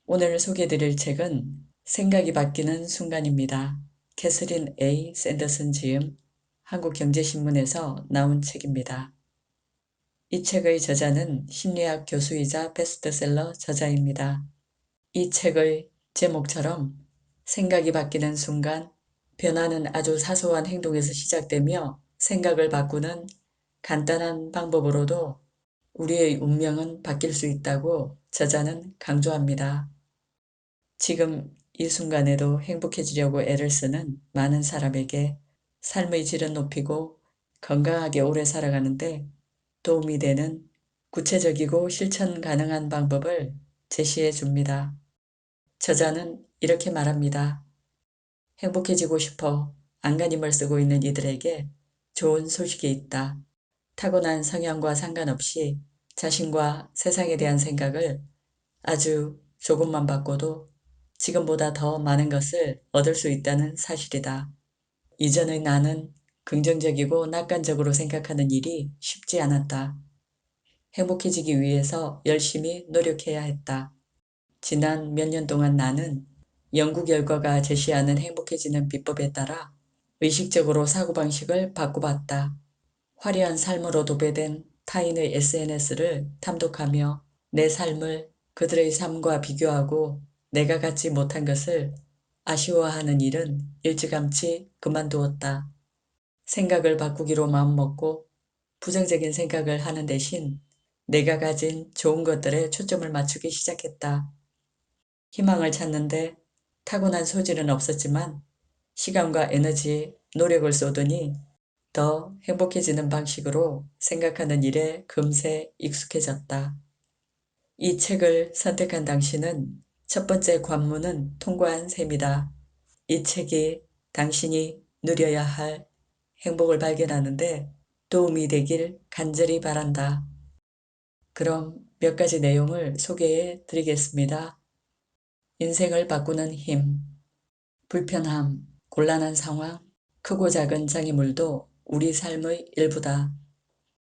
오늘 소개해드릴 책은 생각이 바뀌는 순간입니다. 캐서린 A. 샌더슨 지음 한국경제신문에서 나온 책입니다. 이 책의 저자는 심리학 교수이자 베스트셀러 저자입니다. 이 책의 제목처럼 생각이 바뀌는 순간 변화는 아주 사소한 행동에서 시작되며 생각을 바꾸는 간단한 방법으로도 우리의 운명은 바뀔 수 있다고 저자는 강조합니다. 지금 이 순간에도 행복해지려고 애를 쓰는 많은 사람에게 삶의 질은 높이고 건강하게 오래 살아가는데 도움이 되는 구체적이고 실천 가능한 방법을 제시해 줍니다. 저자는 이렇게 말합니다. 행복해지고 싶어 안간힘을 쓰고 있는 이들에게 좋은 소식이 있다. 타고난 성향과 상관없이 자신과 세상에 대한 생각을 아주 조금만 바꿔도 지금보다 더 많은 것을 얻을 수 있다는 사실이다. 이전의 나는 긍정적이고 낙관적으로 생각하는 일이 쉽지 않았다. 행복해지기 위해서 열심히 노력해야 했다. 지난 몇 년 동안 나는 연구 결과가 제시하는 행복해지는 비법에 따라 의식적으로 사고방식을 바꿔봤다. 화려한 삶으로 도배된 타인의 SNS를 탐독하며 내 삶을 그들의 삶과 비교하고 내가 갖지 못한 것을 아쉬워하는 일은 일찌감치 그만두었다. 생각을 바꾸기로 마음먹고 부정적인 생각을 하는 대신 내가 가진 좋은 것들에 초점을 맞추기 시작했다. 희망을 찾는데 타고난 소질은 없었지만 시간과 에너지, 노력을 쏟으니 더 행복해지는 방식으로 생각하는 일에 금세 익숙해졌다. 이 책을 선택한 당신은 첫 번째 관문은 통과한 셈이다. 이 책이 당신이 누려야 할 행복을 발견하는데 도움이 되길 간절히 바란다. 그럼 몇 가지 내용을 소개해 드리겠습니다. 인생을 바꾸는 힘, 불편함, 곤란한 상황, 크고 작은 장애물도 우리 삶의 일부다.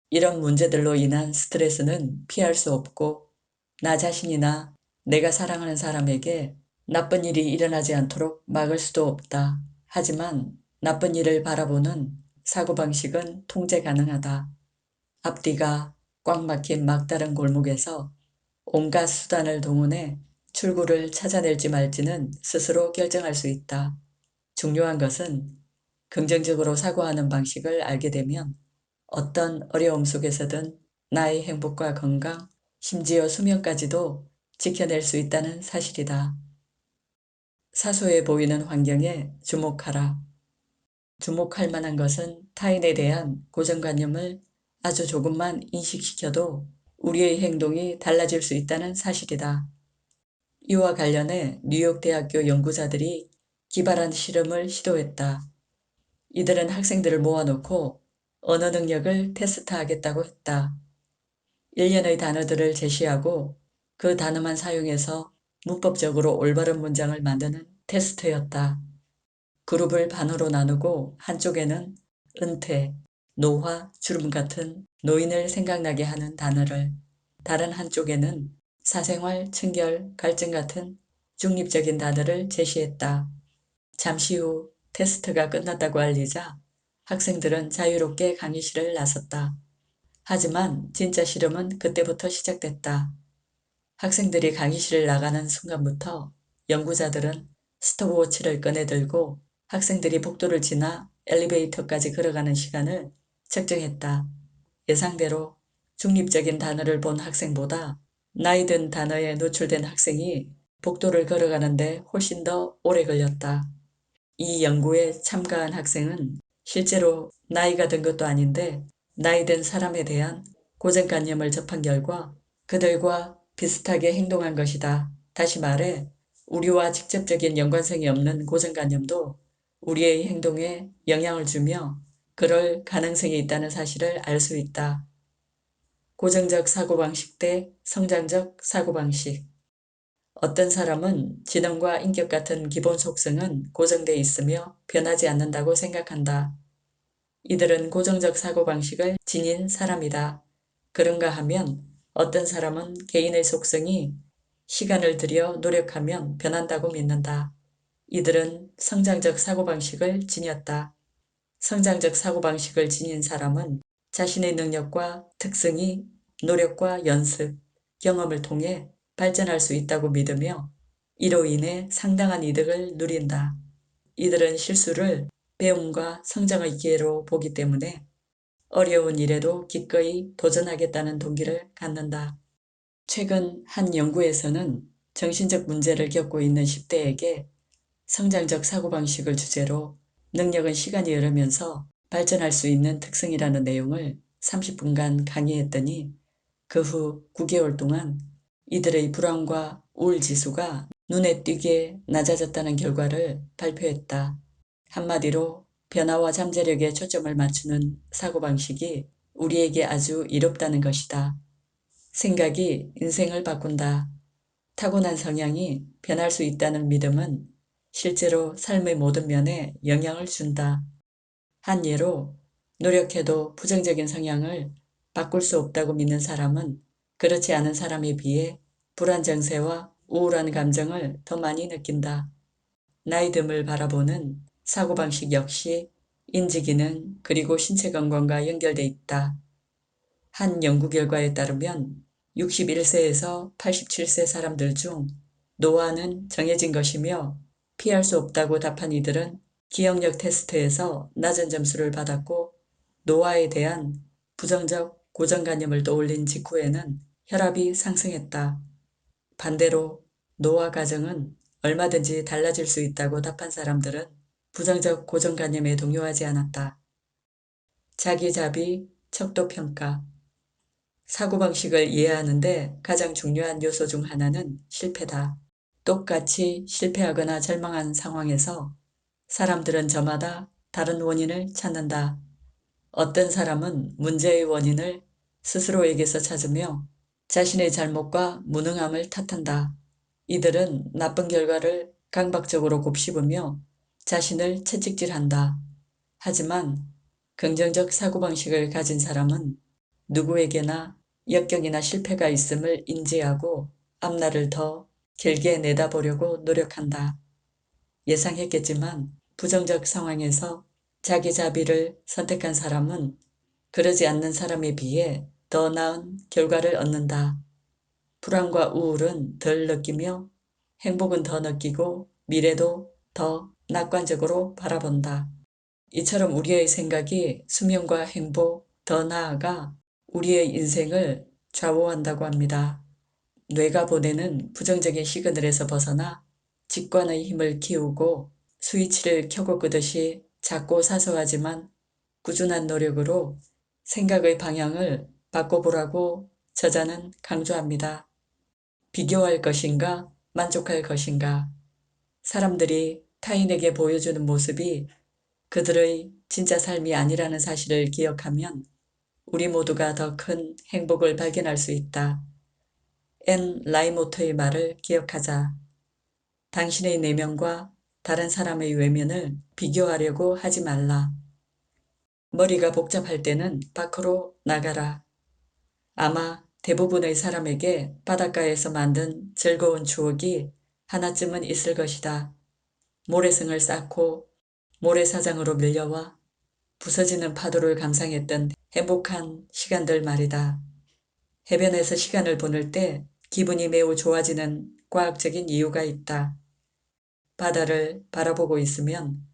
이런 문제들로 인한 스트레스는 피할 수 없고 나 자신이나 내가 사랑하는 사람에게 나쁜 일이 일어나지 않도록 막을 수도 없다. 하지만 나쁜 일을 바라보는 사고방식은 통제 가능하다. 앞뒤가 꽉 막힌 막다른 골목에서 온갖 수단을 동원해 출구를 찾아낼지 말지는 스스로 결정할 수 있다. 중요한 것은 긍정적으로 사고하는 방식을 알게 되면 어떤 어려움 속에서든 나의 행복과 건강, 심지어 수명까지도 지켜낼 수 있다는 사실이다. 사소해 보이는 환경에 주목하라. 주목할 만한 것은 타인에 대한 고정관념을 아주 조금만 인식시켜도 우리의 행동이 달라질 수 있다는 사실이다. 이와 관련해 뉴욕 대학교 연구자들이 기발한 실험을 시도했다. 이들은 학생들을 모아놓고 언어 능력을 테스트하겠다고 했다. 1년의 단어들을 제시하고 그 단어만 사용해서 문법적으로 올바른 문장을 만드는 테스트였다. 그룹을 반으로 나누고 한쪽에는 은퇴, 노화, 주름 같은 노인을 생각나게 하는 단어를, 다른 한쪽에는 사생활, 청결, 갈증 같은 중립적인 단어를 제시했다. 잠시 후 테스트가 끝났다고 알리자 학생들은 자유롭게 강의실을 나섰다. 하지만 진짜 실험은 그때부터 시작됐다. 학생들이 강의실을 나가는 순간부터 연구자들은 스톱워치를 꺼내들고 학생들이 복도를 지나 엘리베이터까지 걸어가는 시간을 측정했다. 예상대로 중립적인 단어를 본 학생보다 나이 든 단어에 노출된 학생이 복도를 걸어가는데 훨씬 더 오래 걸렸다. 이 연구에 참가한 학생은 실제로 나이가 든 것도 아닌데 나이 든 사람에 대한 고정관념을 접한 결과 그들과 비슷하게 행동한 것이다. 다시 말해 우리와 직접적인 연관성이 없는 고정관념도 우리의 행동에 영향을 주며 그럴 가능성이 있다는 사실을 알 수 있다. 고정적 사고방식 대 성장적 사고방식. 어떤 사람은 지능과 인격 같은 기본 속성은 고정돼 있으며 변하지 않는다고 생각한다. 이들은 고정적 사고방식을 지닌 사람이다. 그런가 하면 어떤 사람은 개인의 속성이 시간을 들여 노력하면 변한다고 믿는다. 이들은 성장적 사고방식을 지녔다. 성장적 사고방식을 지닌 사람은 자신의 능력과 특성이 노력과 연습, 경험을 통해 발전할 수 있다고 믿으며 이로 인해 상당한 이득을 누린다. 이들은 실수를 배움과 성장의 기회로 보기 때문에 어려운 일에도 기꺼이 도전하겠다는 동기를 갖는다. 최근 한 연구에서는 정신적 문제를 겪고 있는 10대에게 성장적 사고방식을 주제로 능력은 시간이 흐르면서 발전할 수 있는 특성이라는 내용을 30분간 강의했더니 그 후 9개월 동안 이들의 불안과 우울 지수가 눈에 띄게 낮아졌다는 결과를 발표했다. 한마디로 변화와 잠재력에 초점을 맞추는 사고방식이 우리에게 아주 이롭다는 것이다. 생각이 인생을 바꾼다. 타고난 성향이 변할 수 있다는 믿음은 실제로 삶의 모든 면에 영향을 준다. 한 예로 노력해도 부정적인 성향을 바꿀 수 없다고 믿는 사람은 그렇지 않은 사람에 비해 불안 증세와 우울한 감정을 더 많이 느낀다. 나이 듦을 바라보는 사고방식 역시 인지기능 그리고 신체 건강과 연결돼 있다. 한 연구 결과에 따르면 61세에서 87세 사람들 중 노화는 정해진 것이며 피할 수 없다고 답한 이들은 기억력 테스트에서 낮은 점수를 받았고 노화에 대한 부정적 고정관념을 떠올린 직후에는 혈압이 상승했다. 반대로 노화 과정은 얼마든지 달라질 수 있다고 답한 사람들은 부정적 고정관념에 동요하지 않았다. 자기자비, 척도평가 사고방식을 이해하는데 가장 중요한 요소 중 하나는 실패다. 똑같이 실패하거나 절망한 상황에서 사람들은 저마다 다른 원인을 찾는다. 어떤 사람은 문제의 원인을 스스로에게서 찾으며 자신의 잘못과 무능함을 탓한다. 이들은 나쁜 결과를 강박적으로 곱씹으며 자신을 채찍질한다. 하지만 긍정적 사고방식을 가진 사람은 누구에게나 역경이나 실패가 있음을 인지하고 앞날을 더 길게 내다보려고 노력한다. 예상했겠지만 부정적 상황에서 자기 자비를 선택한 사람은 그러지 않는 사람에 비해 더 나은 결과를 얻는다. 불안과 우울은 덜 느끼며 행복은 더 느끼고 미래도 더 낙관적으로 바라본다. 이처럼 우리의 생각이 수명과 행복, 더 나아가 우리의 인생을 좌우한다고 합니다. 뇌가 보내는 부정적인 시그널에서 벗어나 직관의 힘을 키우고 스위치를 켜고 끄듯이 작고 사소하지만 꾸준한 노력으로 생각의 방향을 바꿔보라고 저자는 강조합니다. 비교할 것인가, 만족할 것인가. 사람들이 타인에게 보여주는 모습이 그들의 진짜 삶이 아니라는 사실을 기억하면 우리 모두가 더 큰 행복을 발견할 수 있다. 앤 라이모트의 말을 기억하자. 당신의 내면과 다른 사람의 외면을 비교하려고 하지 말라. 머리가 복잡할 때는 밖으로 나가라. 아마 대부분의 사람에게 바닷가에서 만든 즐거운 추억이 하나쯤은 있을 것이다. 모래성을 쌓고 모래사장으로 밀려와 부서지는 파도를 감상했던 행복한 시간들 말이다. 해변에서 시간을 보낼 때 기분이 매우 좋아지는 과학적인 이유가 있다. 바다를 바라보고 있으면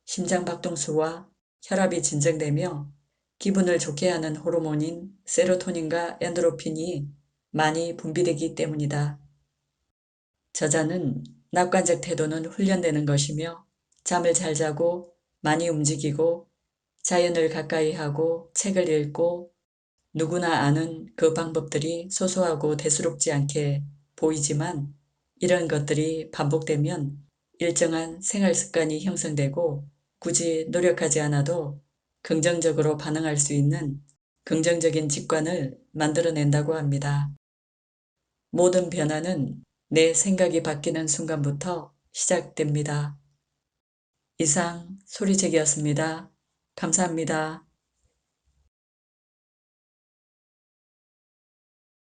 심장박동수와 혈압이 진정되며 기분을 좋게 하는 호르몬인 세로토닌과 엔도르핀이 많이 분비되기 때문이다. 저자는 낙관적 태도는 훈련되는 것이며 잠을 잘 자고 많이 움직이고 자연을 가까이 하고 책을 읽고 누구나 아는 그 방법들이 소소하고 대수롭지 않게 보이지만 이런 것들이 반복되면 일정한 생활 습관이 형성되고 굳이 노력하지 않아도 긍정적으로 반응할 수 있는 긍정적인 직관을 만들어낸다고 합니다. 모든 변화는 내 생각이 바뀌는 순간부터 시작됩니다. 이상 소리책이었습니다. 감사합니다.